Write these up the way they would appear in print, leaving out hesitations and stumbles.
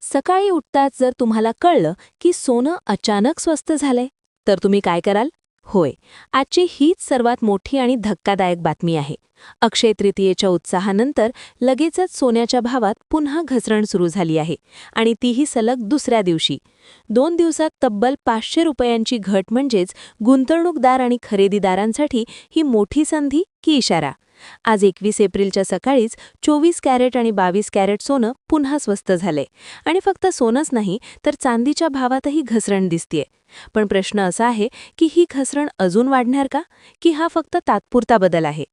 सकाळी उठताच जर तुम्हाला कळलं की सोनं अचानक स्वस्त झालंय, तर तुम्ही काय कराल? होय, आजची हीच सर्वात मोठी आणि धक्कादायक बातमी आहे. अक्षय तृतीयेच्या उत्साहानंतर लगेचच सोन्याच्या भावात पुन्हा घसरण सुरू झाली आहे आणि तीही सलग दुसऱ्या दिवशी. 2 दिवसात तब्बल 500 रुपयांची घट म्हणजेच गुंतवणूकदार आणि खरेदीदारांसाठी ही मोठी संधी की इशारा? आज 21 एप्रिलच्या सकाळीच 24 कॅरेट आणि 22 कॅरेट सोनं पुन्हा स्वस्त झाले आणि फक्त सोनंच नाही तर चांदीच्या भावातही घसरण दिसतेय. पण प्रश्न असा आहे की ही घसरण अजून वाढणार का, की हा फक्त तात्पुरता बदल आहे?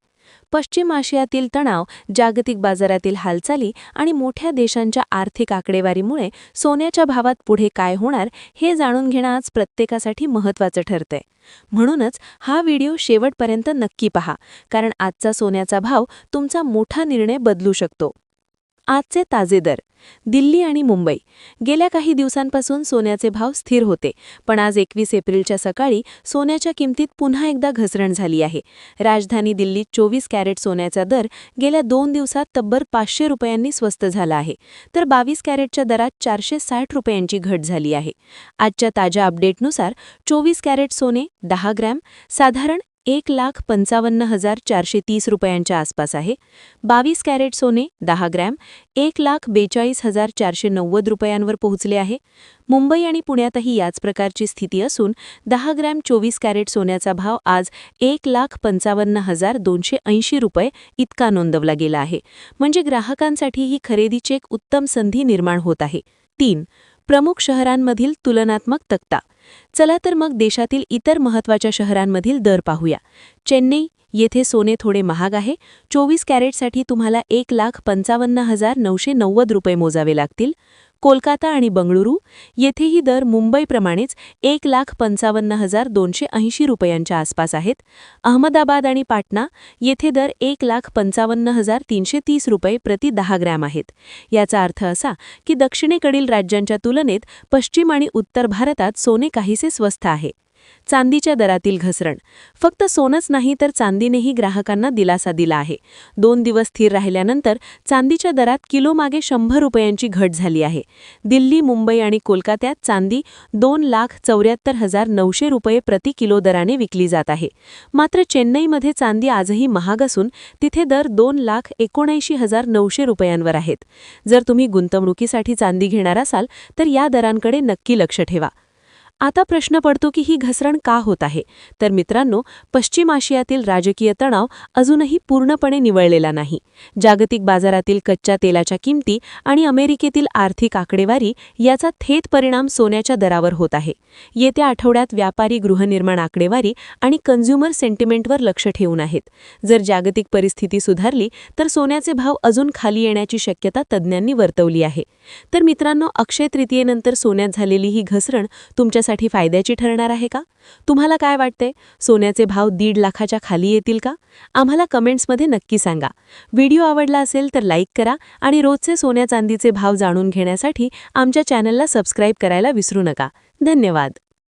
पश्चिम आशियातील तणाव, जागतिक बाजारातील हालचाली आणि मोठ्या देशांच्या आर्थिक आकडेवारीमुळे सोन्याच्या भावात पुढे काय होणार हे जाणून घेणं आज प्रत्येकासाठी महत्त्वाचं ठरतंय. म्हणूनच हा व्हिडिओ शेवटपर्यंत नक्की पहा, कारण आजचा सोन्याचा भाव तुमचा मोठा निर्णय बदलू शकतो. आजचे ताजे दर. दिल्ली आणि मुंबई. गेल्या काही दिवसांपासून सोन्याचे भाव स्थिर होते, पण आज 21 एप्रिलच्या सकाळी सोन्याच्या किमतीत पुन्हा एकदा घसरण झाली आहे. राजधानी दिल्लीत 24 कॅरेट सोन्याचा दर गेल्या 2 दिवसात तब्बल 500 रुपयांनी स्वस्त झाला आहे, तर 22 कॅरेटच्या दरात 460 रुपयांची घट झाली आहे. आजच्या ताज्या अपडेटनुसार 24 कॅरेट सोने 10 ग्रॅम साधारण 1,55,430 रुपयांच्या आसपास आहे. 22 कॅरेट सोने 10 ग्रॅम 1,42,490 रुपयांवर पोहोचले आहे. मुंबई आणि पुण्यातही याच प्रकारची स्थिती असून 10 ग्रॅम 24 कॅरेट सोन्याचा भाव आज 1,55,280 रुपये इतका नोंदवला गेला आहे. म्हणजे ग्राहकांसाठी ही खरेदीची एक उत्तम संधी निर्माण होत आहे. 3. प्रमुख शहरांमधील तुलनात्मक तक्ता. चला तर मग देशातील इतर महत्त्वाच्या शहरांमधील दर पाहूया. चेन्नई येथे सोने थोडे महाग आहे. 24 कॅरेटसाठी तुम्हाला 1,55,990 रुपये मोजावे लागतील. कोलकाता आणि बंगळुरू येथेही दर मुंबईप्रमाणेच 1,55,280 रुपयांच्या आसपास आहेत. अहमदाबाद आणि पाटणा येथे दर 1,55,330 रुपये प्रति 10 ग्रॅम आहेत. याचा अर्थ असा की दक्षिणेकडील राज्यांच्या तुलनेत पश्चिम आणि उत्तर भारतात सोने काहीसे स्वस्त आहे. चांदीच्या दरातील घसरण. फक्त सोनंच नाही तर चांदीनेही ग्राहकांना दिलासा दिला आहे. 2 दिवस स्थिर राहिल्यानंतर चांदीच्या दरात किलोमागे 100 रुपयांची घट झाली आहे. दिल्ली, मुंबई आणि कोलकात्यात चांदी 2,74,900 रुपये प्रति किलो दराने विकली जात आहे. मात्र चेन्नईमध्ये चांदी आजही महाग असून तिथे दर 2,79,900 रुपयांवर आहेत. जर तुम्ही गुंतवणुकीसाठी चांदी घेणार असाल तर या दरांकडे नक्की लक्ष ठेवा. आता प्रश्न पडतो की ही घसरण का होत आहे? तर मित्रांनो, पश्चिम आशियातील राजकीय तणाव अजूनही पूर्णपणे निवळलेला नाही. जागतिक बाजारातील कच्च्या तेलाच्या किमती आणि अमेरिकेतील आर्थिक आकडेवारी याचा थेट परिणाम सोन्याच्या दरावर होत आहे. येत्या आठवड्यात व्यापारी गृहनिर्माण आकडेवारी आणि कन्झ्युमर सेंटिमेंटवर लक्ष ठेवून आहेत. जर जागतिक परिस्थिती सुधारली तर सोन्याचे भाव अजून खाली येण्याची शक्यता तज्ज्ञांनी वर्तवली आहे. तर मित्रांनो, अक्षय तृतीयेनंतर सोन्यात झालेली ही घसरण तुमच्यासाठी फायद्याची ठरणार आहे का? तुम्हाला काय वाटते? सोन्याचे भाव 1.5 लाखाच्या खाली येतील का? आम्हाला कमेंट्समध्ये नक्की सांगा. व्हिडिओ आवडला असेल तर लाईक करा आणि रोजचे सोन्या चांदीचे भाव जाणून घेण्यासाठी आमच्या चॅनलला सबस्क्राईब करायला विसरू नका. धन्यवाद.